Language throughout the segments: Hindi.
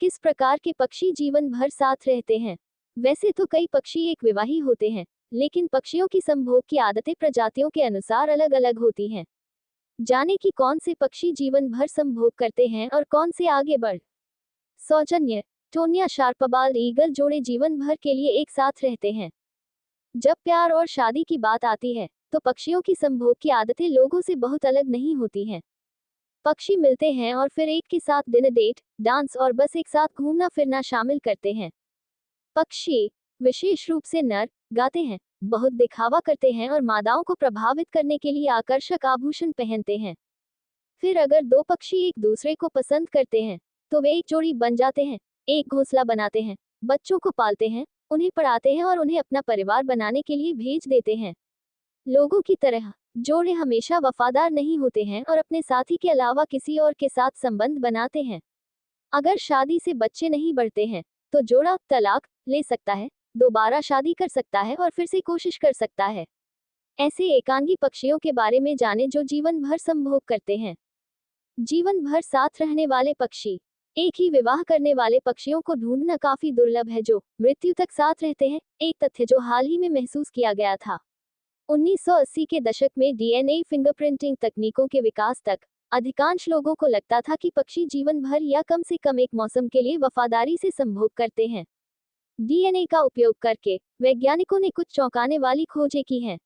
किस प्रकार के पक्षी जीवन भर साथ रहते हैं? वैसे तो कई पक्षी एक विवाही होते हैं, लेकिन पक्षियों की संभोग की आदतें प्रजातियों के अनुसार अलग अलग होती हैं। जाने कि कौन से पक्षी जीवन भर संभोग करते हैं और कौन से आगे बढ़। सौजन्य। टोनिया शार्पबाल ईगल जोड़े जीवन भर के लिए एक साथ रहते हैं। जब प्यार और शादी की बात आती है, तो पक्षियों की संभोग की आदतें लोगों से बहुत अलग नहीं होती हैं। पक्षी मिलते हैं और फिर एक के साथ डिनर डेट, डांस और बस एक साथ घूमना फिरना शामिल करते हैं। पक्षी, विशेष रूप से नर, गाते हैं, बहुत दिखावा करते हैं और मादाओं को प्रभावित करने के लिए आकर्षक आभूषण पहनते हैं। फिर अगर दो पक्षी एक दूसरे को पसंद करते हैं, तो वे एक जोड़ी बन जाते हैं, एक घोंसला बनाते हैं, बच्चों को पालते हैं, उन्हें पढ़ाते हैं और उन्हें अपना परिवार बनाने के लिए भेज देते हैं। लोगों की तरह जोड़े हमेशा वफादार नहीं होते हैं और अपने साथी के अलावा किसी और के साथ संबंध बनाते हैं। अगर शादी से बच्चे नहीं बढ़ते हैं, तो जोड़ा तलाक ले सकता है, दोबारा शादी कर सकता है और फिर से कोशिश कर सकता है। ऐसे एकांगी पक्षियों के बारे में जाने जो जीवन भर संभोग करते हैं। जीवन भर साथ रहने वाले पक्षी। एक ही विवाह करने वाले पक्षियों को ढूंढना काफी दुर्लभ है जो मृत्यु तक साथ रहते हैं, एक तथ्य जो हाल ही में महसूस किया गया था। 1980 के दशक में डीएनए फिंगरप्रिंटिंग तकनीकों के विकास तक अधिकांश लोगों को लगता था कि पक्षी जीवन भर या कम से कम एक मौसम के लिए वफादारी से संभोग करते हैं। डीएनए का उपयोग करके वैज्ञानिकों ने कुछ चौंकाने वाली खोजें की हैं।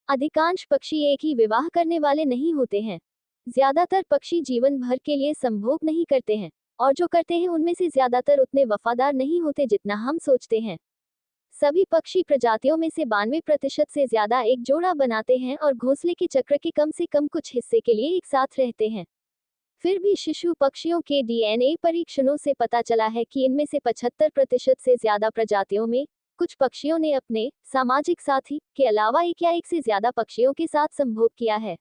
अधिकांश पक्षी एक ही विवाह करने वाले नहीं होते हैं। ज्यादातर पक्षी जीवन भर के लिए संभोग नहीं करते हैं, और जो करते हैं उनमें से ज्यादातर उतने वफादार नहीं होते जितना हम सोचते हैं। सभी पक्षी प्रजातियों में से 92% से ज्यादा एक जोड़ा बनाते हैं और घोंसले के चक्र के कम से कम कुछ हिस्से के लिए एक साथ रहते हैं। फिर भी शिशु पक्षियों के डीएनए परीक्षणों से पता चला है कि इनमें से 75% से ज्यादा प्रजातियों में कुछ पक्षियों ने अपने सामाजिक साथी के अलावा एक या एक से ज्यादा पक्षियों के साथ संभोग किया है।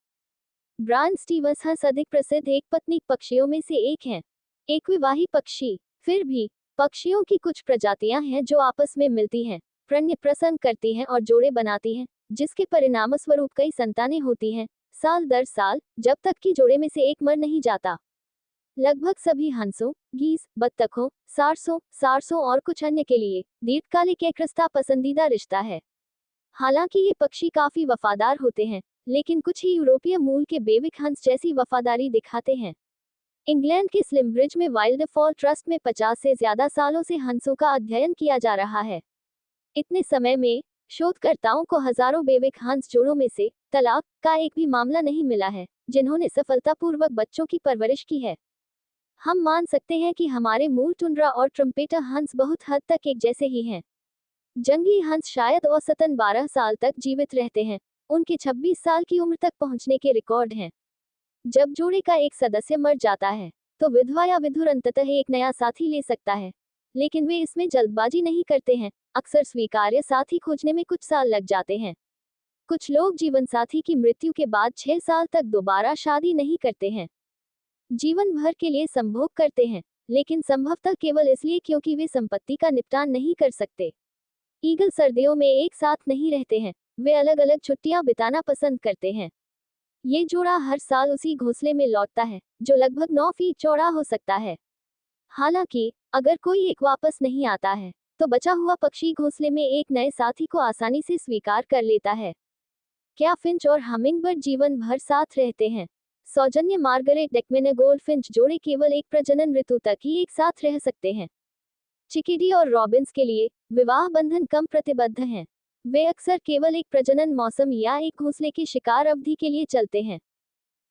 ब्रायन स्टीवंस अधिक प्रसिद्ध एक पत्नी पक्षियों में से एक हैं। एक विवाही पक्षी। फिर भी पक्षियों की कुछ प्रजातियां हैं जो आपस में मिलती हैं, प्रसन्न करती हैं और जोड़े बनाती हैं, जिसके परिणामस्वरूप कई संतानें होती हैं, साल दर साल, जब तक कि जोड़े में से एक मर नहीं जाता। लगभग सभी हंसों, गीस, बत्तखों, सारसों और कुछ अन्य के लिए दीर्घकालिक एक रिश्ता पसंदीदा रिश्ता है। हालांकि ये पक्षी काफी वफादार होते हैं, लेकिन कुछ ही यूरोपीय मूल के बेविक हंस जैसी वफादारी दिखाते हैं। इंग्लैंड के स्लिमब्रिज में वाइल्ड फॉल ट्रस्ट में 50 से ज्यादा सालों से हंसों का अध्ययन किया जा रहा है। इतने समय में शोधकर्ताओं को हजारों बेविक हंस जोड़ों में से तलाक का एक भी मामला नहीं मिला है, जिन्होंने सफलतापूर्वक बच्चों की परवरिश की है। हम मान सकते हैं कि हमारे मूल टुंड्रा और ट्रम्पेटर हंस बहुत हद तक एक जैसे ही हैं। जंगली हंस शायद औसतन 12 साल तक जीवित रहते हैं, उनके 26 साल की उम्र तक पहुंचने के रिकॉर्ड हैं। जब जोड़े का एक सदस्य मर जाता है, तो विधवा या विधुर अंततः एक नया साथी ले सकता है, लेकिन वे इसमें जल्दबाजी नहीं करते हैं। अक्सर स्वीकार्य साथी खोजने में कुछ साल लग जाते हैं। कुछ लोग जीवन साथी की मृत्यु के बाद 6 साल तक दोबारा शादी नहीं करते हैं। जीवन भर के लिए संभोग करते हैं, लेकिन संभवतः केवल इसलिए क्योंकि वे संपत्ति का निपटान नहीं कर सकते। ईगल सर्दियों में एक साथ नहीं रहते हैं, वे अलग अलग छुट्टियां बिताना पसंद करते हैं। ये जोड़ा हर साल उसी घोंसले में लौटता है, जो लगभग 9 फीट चौड़ा हो सकता है। हालांकि अगर कोई एक वापस नहीं आता है, तो बचा हुआ पक्षी घोंसले में एक नए साथी को आसानी से स्वीकार कर लेता है। क्या फिंच और हमिंगबर्ड जीवन भर साथ रहते हैं? सौजन्य मार्गरेट डेकमेन गोल्डफिंच जोड़े केवल एक प्रजनन ऋतु तक ही एक साथ रह सकते हैं। चिकिडी और रॉबिन्स के लिए विवाह बंधन कम प्रतिबद्ध हैं। वे अक्सर केवल एक प्रजनन मौसम या एक घोंसले की शिकार अवधि के लिए चलते हैं।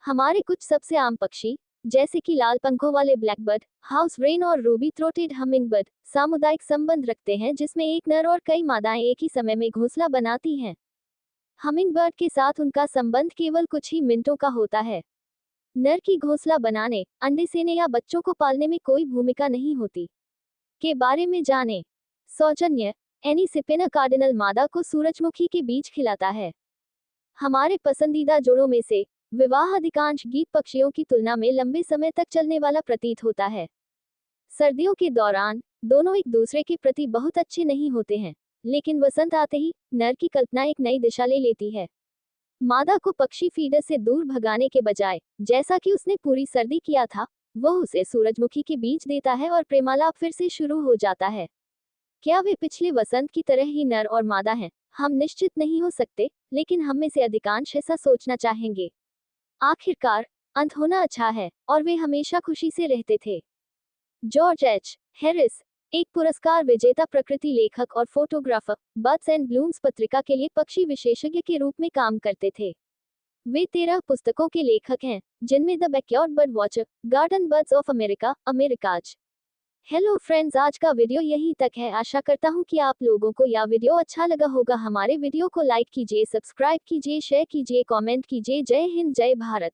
हमारे कुछ सबसे आम पक्षी, जैसे कि लाल पंखों वाले ब्लैकबर्ड, हाउस रेन और रूबी थ्रोटेड हमिंगबर्ड, सामुदायिक संबंध रखते हैं जिसमें एक नर और कई मादाएं एक ही समय में घोंसला बनाती हैं। हमिंगबर्ड के साथ उनका संबंध केवल कुछ ही मिनटों का होता है। नर की घोंसला बनाने, अंडे सेने या बच्चों को पालने में कोई भूमिका नहीं होती। के बारे में जानें। सौजन्य। एनीसिपेना कार्डिनल मादा को सूरजमुखी के बीज खिलाता है। हमारे पसंदीदा जोड़ों में से विवाह अधिकांश गीत पक्षियों की तुलना में लंबे समय तक चलने वाला प्रतीत होता है। सर्दियों के दौरान दोनों एक दूसरे के प्रति बहुत अच्छे नहीं होते हैं, लेकिन वसंत आते ही नर की कल्पना एक नई दिशा ले लेती है। मादा को पक्षी फीडर से दूर भगाने के बजाय, जैसा कि उसने पूरी सर्दी किया था, वह उसे सूरजमुखी के बीज देता है और प्रेमालाप फिर से शुरू हो जाता है। क्या वे पिछले वसंत की तरह ही नर और मादा हैं? हम निश्चित नहीं हो सकते, लेकिन हम में से अधिकांश ऐसा सोचना चाहेंगे। आखिरकार, अंत होना अच्छा है, और वे हमेशा खुशी से रहते थे। George H. हैरिस, एक पुरस्कार विजेता प्रकृति लेखक और फोटोग्राफर, बर्ड्स एंड ब्लूम्स पत्रिका के लिए पक्षी विशेषज्ञ के रूप में काम करते थे। वे 13 पुस्तकों के लेखक हैं, जिनमें the backyard bird watcher, garden birds of America, Americas. Hello friends, आज का वीडियो यहीं तक है। आशा करता हूँ कि आप लोगों को यह वीडियो अच्छा लगा होगा। हमारे वीडियो को लाइक कीजिए, सब्सक्राइब कीजिए, शेयर कीजिए, कमेंट कीजिए। जय हिंद, जय भारत।